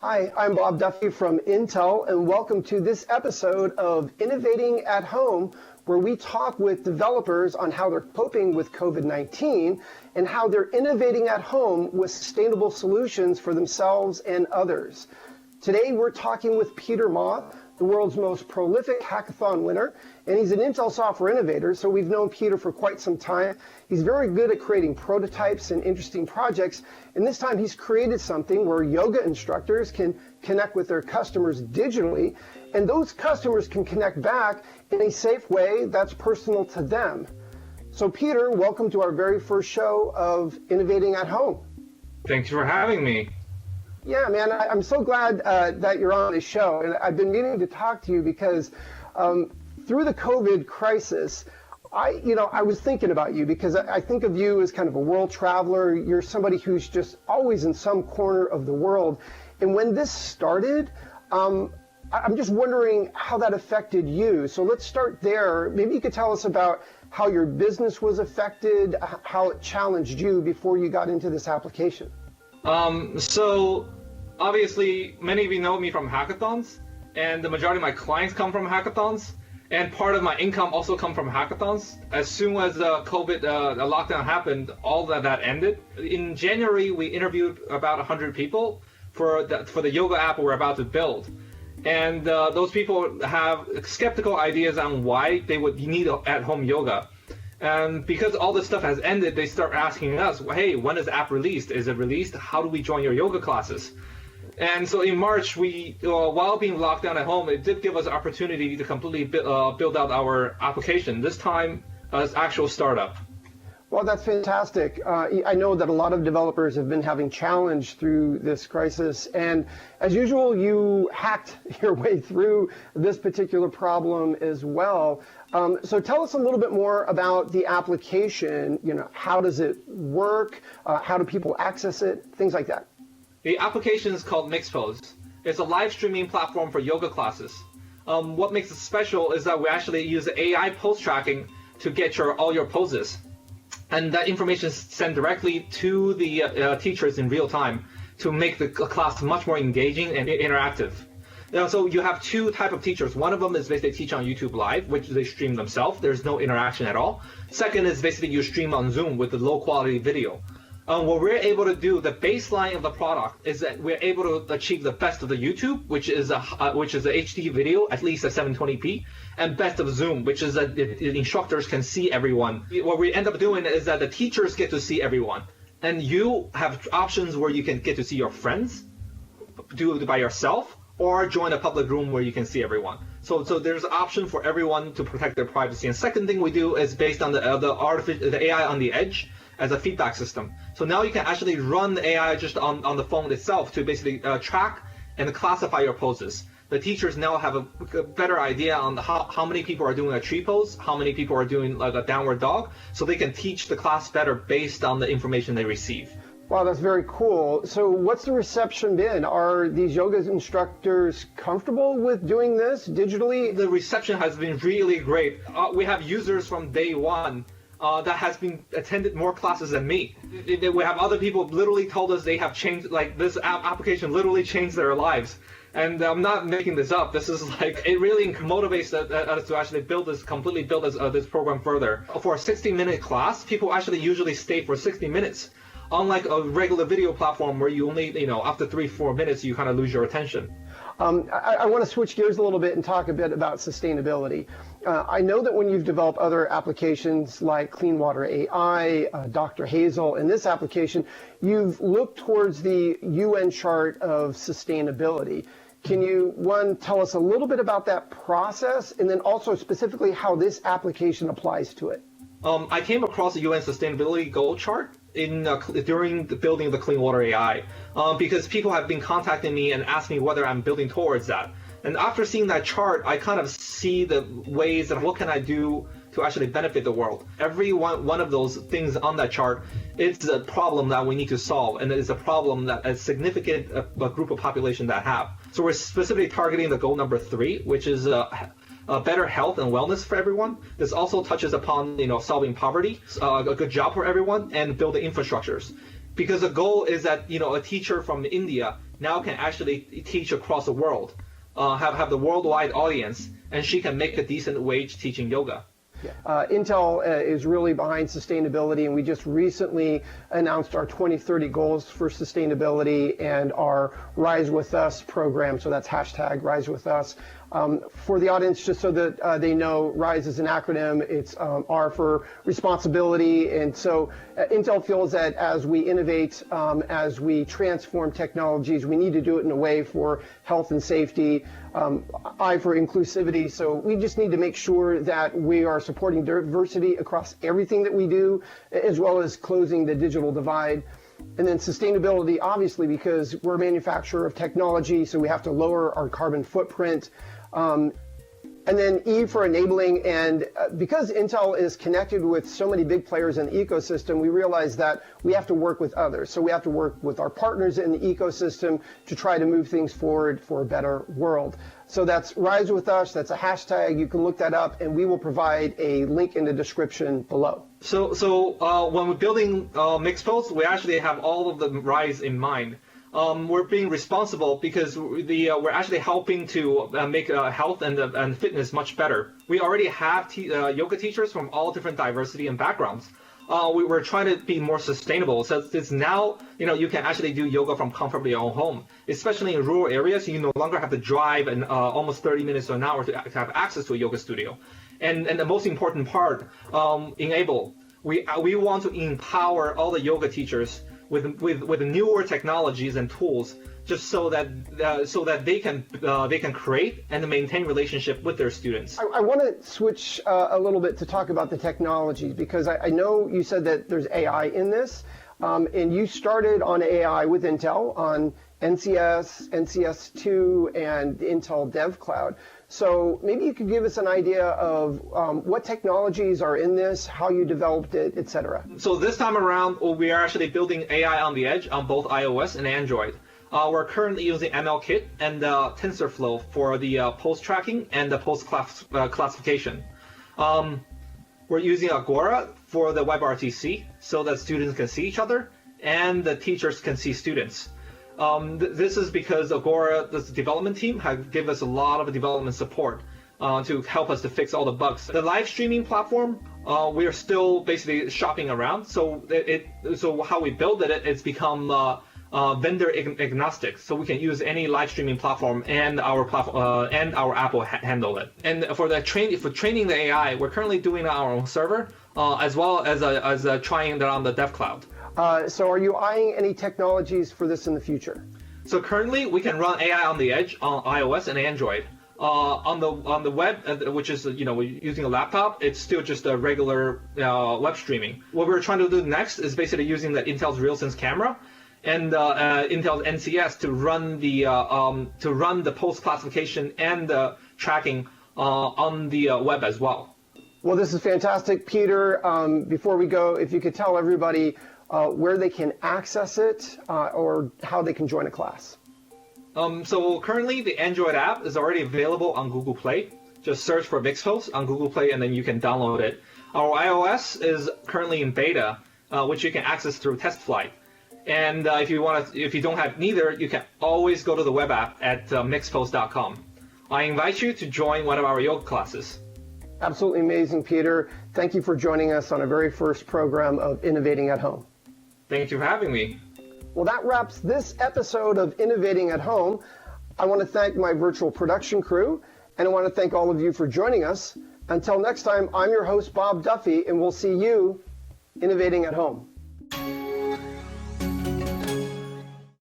Hi, I'm Bob Duffy from Intel, and welcome to this episode of Innovating at Home, where we talk with developers on how they're coping with COVID-19 and how they're innovating at home with sustainable solutions for themselves and others. Today, we're talking with Peter Ma, the world's most prolific hackathon winner, and he's an Intel Software Innovator, so we've known Peter for quite some time. He's very good at creating prototypes and interesting projects, and this time he's created something where yoga instructors can connect with their customers digitally, and those customers can connect back in a safe way that's personal to them. So Peter, welcome to our very first show of Innovating at Home. Thanks for having me. Yeah, man, I'm so glad that you're on this show, and I've been meaning to talk to you because through the COVID crisis, I was thinking about you because I think of you as kind of a world traveler. You're somebody who's just always in some corner of the world. And when this started, I'm just wondering how that affected you. So let's start there. Maybe you could tell us about how your business was affected, how it challenged you before you got into this application. So obviously many of you know me from hackathons, and the majority of my clients come from hackathons, and part of my income also come from hackathons. As soon as the COVID lockdown happened, all that ended. In January, we interviewed about 100 people for the yoga app we're about to build. And those people have skeptical ideas on why they would need at-home yoga. And because all this stuff has ended, they start asking us, hey, when is the app released? Is it released? How do we join your yoga classes? And so in March, we, while being locked down at home, it did give us an opportunity to completely build out our application, this time as actual startup. Well, that's fantastic. I know that a lot of developers have been having challenge through this crisis, and as usual, you hacked your way through this particular problem as well. So tell us a little bit more about the application. How does it work? How do people access it? Things like that. The application is called MixPose. It's a live streaming platform for yoga classes. What makes it special is that we actually use AI pose tracking to get all your poses. And that information is sent directly to the teachers in real time to make the class much more engaging and interactive. So you have two types of teachers. One of them is basically teach on YouTube Live, which they stream themselves. There's no interaction at all. Second is basically you stream on Zoom with the low quality video. What we're able to do, the baseline of the product is that we're able to achieve the best of the YouTube, which is a HD video, at least a 720p, and best of Zoom, which is that the instructors can see everyone. What we end up doing is that the teachers get to see everyone, and you have options where you can get to see your friends, do it by yourself, or join a public room where you can see everyone. So there's an option for everyone to protect their privacy. And second thing we do is based on the AI on the edge as a feedback system. So now you can actually run the AI just on the phone itself to basically track and classify your poses. The teachers now have a better idea on how many people are doing a tree pose, how many people are doing like a downward dog, so they can teach the class better based on the information they receive. Wow, that's very cool. So what's the reception been? Are these yoga instructors comfortable with doing this digitally? The reception has been really great. We have users from day one that has been attended more classes than me. We have other people literally told us they have changed, like this application literally changed their lives. And I'm not making this up. This is like, it really motivates us to actually build this program further. For a 60-minute class, people actually usually stay for 60 minutes. Unlike a regular video platform where you only, after 3-4 minutes, you kind of lose your attention. I want to switch gears a little bit and talk a bit about sustainability. I know that when you've developed other applications like Clean Water AI, Dr. Hazel, and this application, you've looked towards the UN chart of sustainability. Can you, one, tell us a little bit about that process, and then also specifically how this application applies to it? I came across the UN Sustainability Goal Chart during the building of the Clean Water AI because people have been contacting me and asking me whether I'm building towards that. And after seeing that chart, I kind of see the ways that what can I do to actually benefit the world. Every one of those things on that chart, it's a problem that we need to solve, and it's a problem that a significant group of population that have. So we're specifically targeting the goal number 3, which is better health and wellness for everyone. This also touches upon solving poverty, a good job for everyone, and building infrastructures. Because the goal is that a teacher from India now can actually teach across the world, have the worldwide audience, and she can make a decent wage teaching yoga. Intel is really behind sustainability, and we just recently announced our 2030 goals for sustainability and our Rise With Us program. So that's hashtag Rise With Us. For the audience, just so that they know, RISE is an acronym. It's R for responsibility. And so Intel feels that as we innovate, as we transform technologies, we need to do it in a way for health and safety, I for inclusivity. So we just need to make sure that we are supporting diversity across everything that we do, as well as closing the digital divide. And then sustainability, obviously, because we're a manufacturer of technology, so we have to lower our carbon footprint. And then E for enabling, and because Intel is connected with so many big players in the ecosystem, we realize that we have to work with others. So we have to work with our partners in the ecosystem to try to move things forward for a better world. So that's Rise With Us, that's a hashtag, you can look that up, and we will provide a link in the description below. So when we're building MixPose, we actually have all of the Rise in mind. We're being responsible because we're actually helping to make health and fitness much better. We already have yoga teachers from all different diversity and backgrounds. We're trying to be more sustainable. So it's now, you can actually do yoga from comfortably your own home, especially in rural areas. You no longer have to drive and almost 30 minutes to an hour to have access to a yoga studio. And the most important part, enable. We want to empower all the yoga teachers with newer technologies and tools, just so that they can create and maintain relationship with their students. I want to switch a little bit to talk about the technologies, because I know you said that there's AI in this, and you started on AI with Intel on NCS, NCS2, and Intel Dev Cloud. So maybe you could give us an idea of what technologies are in this, how you developed it, etc. So this time around, we are actually building AI on the edge on both iOS and Android. We're currently using MLKit and TensorFlow for the post tracking and the post classification. We're using Agora for the WebRTC so that students can see each other and the teachers can see students. This is because Agora, the development team, have given us a lot of development support to help us to fix all the bugs. The live streaming platform, we are still basically shopping around. So how we build it, it's become vendor agnostic. So we can use any live streaming platform, and our platform and our app will handle it. And for training the AI, we're currently doing it on our own server, as well as trying it on the Dev Cloud. So are you eyeing any technologies for this in the future? So currently we can run AI on the edge on iOS and Android. On the web, which is we're using a laptop, it's still just a regular web streaming. What we're trying to do next is basically using the Intel's RealSense camera and Intel's NCS to run the post classification and the tracking on the web as well. Well, this is fantastic, Peter. Before we go, if you could tell everybody where they can access it or how they can join a class. So currently the Android app is already available on Google Play. Just search for MixPose on Google Play and then you can download it. Our iOS is currently in beta, which you can access through TestFlight. And if you don't have neither, you can always go to the web app at mixpose.com. I invite you to join one of our yoga classes. Absolutely amazing, Peter. Thank you for joining us on our very first program of Innovating at Home. Thank you for having me. Well, that wraps this episode of Innovating at Home. I want to thank my virtual production crew, and I want to thank all of you for joining us. Until next time, I'm your host, Bob Duffy, and we'll see you innovating at home.